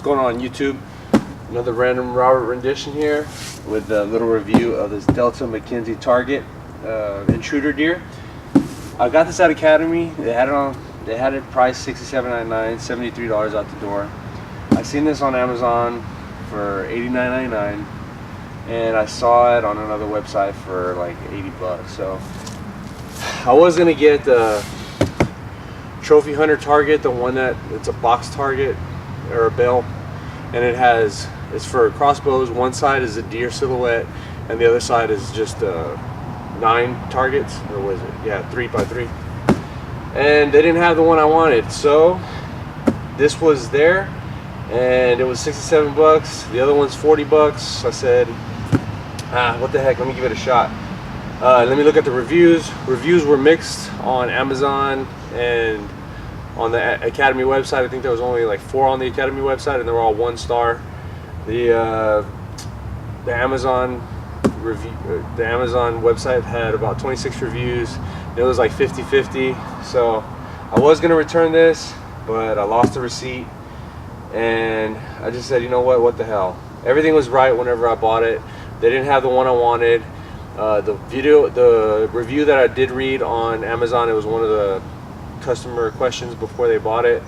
going on YouTube? Another random Robert rendition here with a little review of this Delta McKenzie Target Intruder deer. I got this at Academy. They had it priced $67.99, $73 out the door. I seen this on Amazon for $89.99, and I saw it on another website for like 80 bucks. So I was gonna get the Trophy Hunter target, the one that it's a box target or a bell, and it's for crossbows. One side is a deer silhouette and the other side is just 9 targets, or was it? Yeah, 3x3. And they didn't have the one I wanted, so this was there, and it was 67 bucks. The other one's 40 bucks. I said, what the heck, let me give it a shot. Let me look at the reviews. Reviews were mixed on Amazon and on the Academy website. I think there was only like 4 on the Academy website, and they were all 1 star. The Amazon website had about 26 reviews. It was like 50-50. So I was gonna return this, but I lost the receipt, and I just said, you know what the hell. Everything was right whenever I bought it. They didn't have the one I wanted. The review that I did read on Amazon, it was one of the customer questions before they bought it,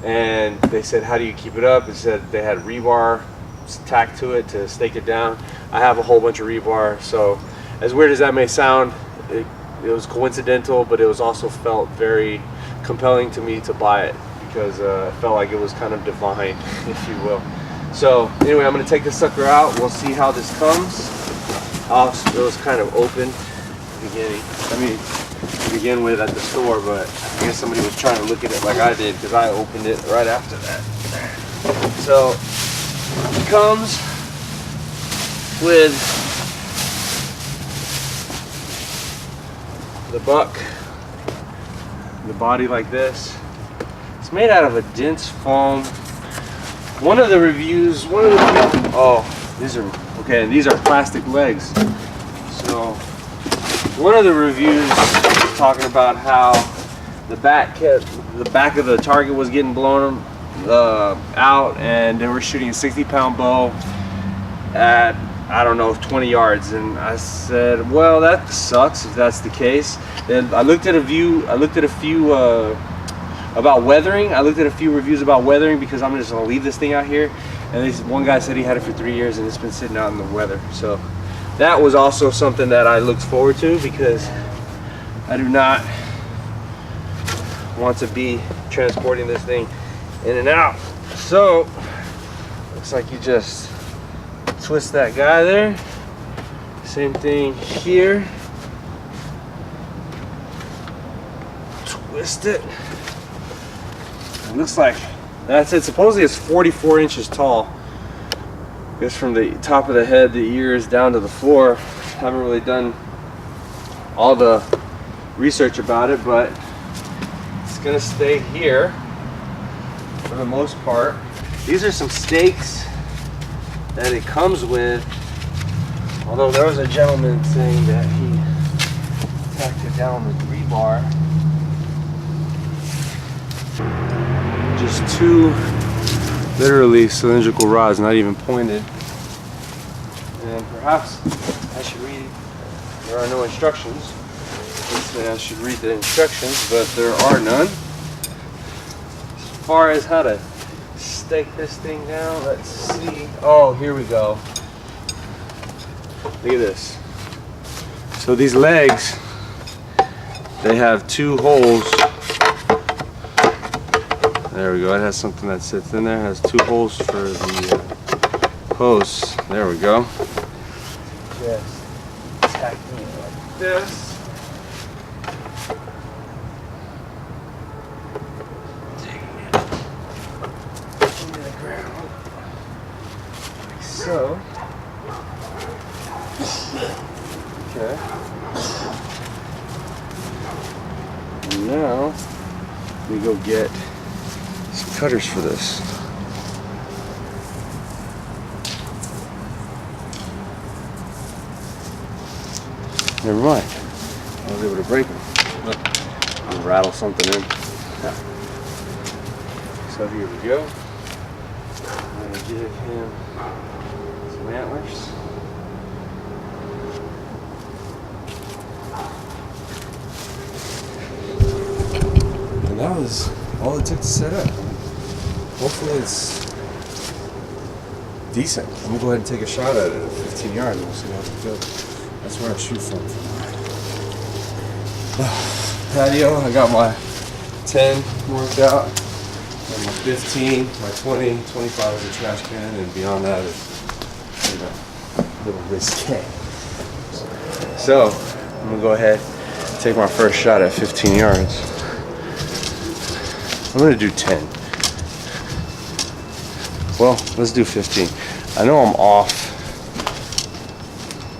and they said, how do you keep it up? It said they had rebar tacked to it to stake it down. I have a whole bunch of rebar, so as weird as that may sound, it was coincidental, but it was also felt very compelling to me to buy it, because I felt like it was kind of divine, if you will. So anyway, I'm going to take this sucker out. We'll see how this comes. It was kind of open to begin with at the store, but I guess somebody was trying to look at it like I did, because I opened it right after that. So it comes with the buck, the body like this. It's made out of a dense foam. One of the reviews, these are plastic legs. So one of the reviews was talking about how the back of the target was getting blown out, and they were shooting a 60-pound bow at, I don't know, 20 yards. And I said, well, that sucks if that's the case. Then I looked at a few about weathering. I looked at a few reviews about weathering, because I'm just gonna leave this thing out here. And one guy said he had it for 3 years and it's been sitting out in the weather. So that was also something that I looked forward to, because I do not want to be transporting this thing in and out. So looks like you just twist that guy there. Same thing here. Twist it. It looks like that's it. Supposedly it's 44 inches tall. I guess from the top of the head, the ears, down to the floor. Haven't really done all the research about it, but it's gonna stay here for the most part. These are some stakes that it comes with, although there was a gentleman saying that he tacked it down with rebar. Just 2 literally cylindrical rods, not even pointed. And perhaps I should read, there are no instructions. Let's say I should read the instructions, but there are none. As far as how to stake this thing down, let's see. Oh, here we go. Look at this. So these legs, they have 2 holes. There we go. It has something that sits in there. It has 2 holes for the posts. There we go. Just tacking it like this. Digging it into the ground like so. Okay. And now we go get some cutters for this. Never mind. I was able to break them. I'll rattle something in. So here we go. gonna give him some antlers. And that was all it took to set up. Hopefully it's decent. I'm gonna go ahead and take a shot at it at 15 yards and we'll see how it goes. That's where I shoot from. Patio, I got my 10 marked out, and my 15, my 20, 25 is a trash can, and beyond that is, you know, a little risque. So, I'm gonna go ahead and take my first shot at 15 yards. I'm gonna do 10. Well, let's do 15. I know I'm off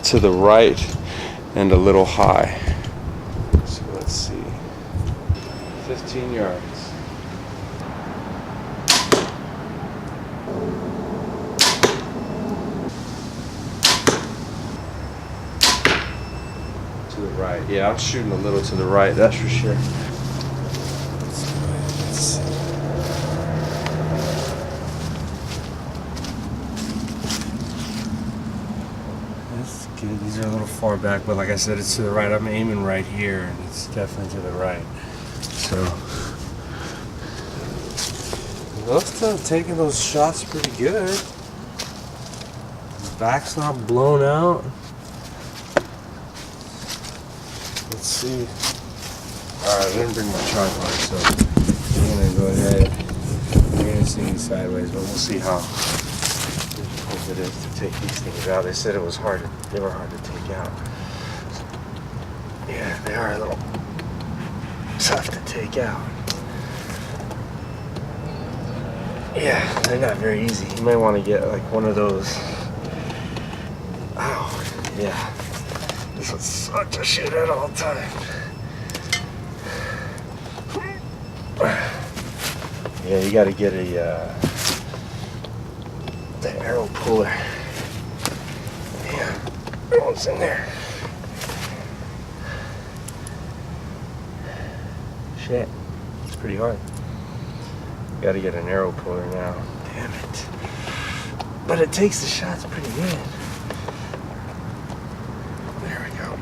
to the right and a little high. So let's see. 15 yards. To the right. Yeah, I'm shooting a little to the right, that's for sure. Let's see. That's good. These are a little far back, but like I said, it's to the right. I'm aiming right here, and it's definitely to the right. So, they're still taking those shots pretty good. The back's not blown out. Let's see. Alright, I didn't bring my tripod, so I'm gonna go ahead. You're gonna see me sideways, but we'll see how difficult it is to take these things out. They said it was hard. They were hard to take out. Yeah, they are a little tough to take out. Yeah, they're not very easy. You might want to get like one of those. Oh, yeah. This would suck to shoot at all times. Yeah, you got to get a the arrow puller. Yeah, what's in there? Shit, it's pretty hard. Got to get an arrow puller now. Damn it! But it takes the shots pretty good. There we go.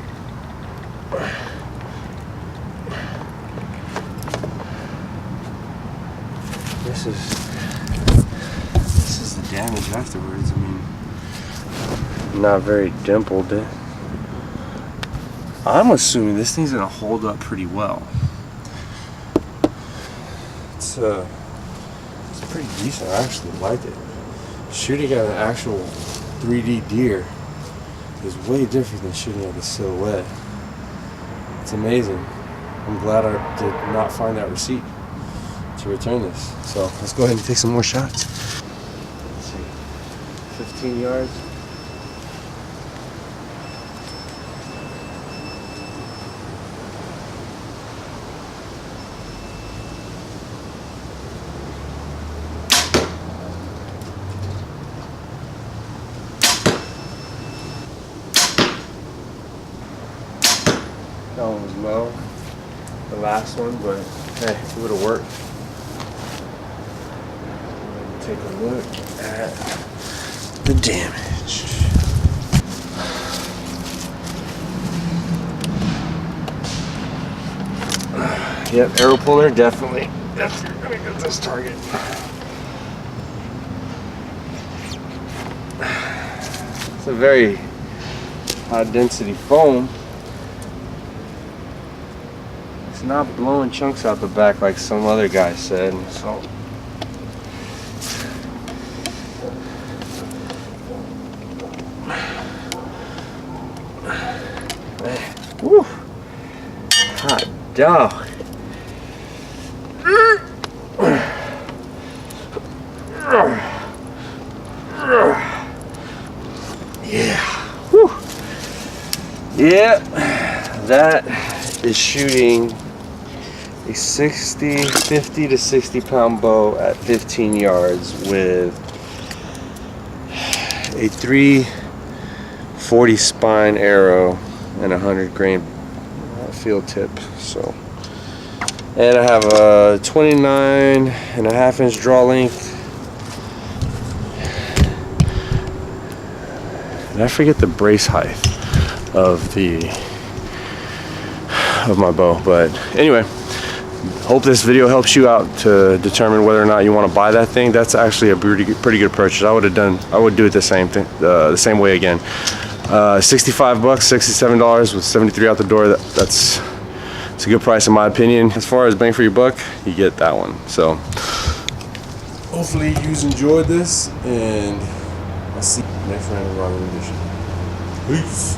This is the damage afterwards. I mean, not very dimpled. I'm assuming this thing's gonna hold up pretty well. It's pretty decent. I actually like it. Shooting at an actual 3D deer is way different than shooting at the silhouette. It's amazing. I'm glad I did not find that receipt to return this. So let's go ahead and take some more shots. Let's see, 15 yards. That one was low, the last one, but hey, it would have worked. Take a look at the damage. Yep, arrow puller, definitely gonna get this target. It's a very high density foam. It's not blowing chunks out the back like some other guy said, so. Woo! Hot dog. Yeah. Woo. Yeah. That is shooting a 50 to 60 pound bow at 15 yards with a 340 spine arrow and 100 grain field tip. So, and I have a 29.5 inch draw length and I forget the brace height of my bow. But anyway, hope this video helps you out to determine whether or not you want to buy that thing. That's actually a pretty good purchase. I would do it the same way again. 65 bucks, $67 with 73 out the door. It's a good price in my opinion. As far as bang for your buck, you get that one. So hopefully you enjoyed this, and I'll see you next random robber edition. Peace.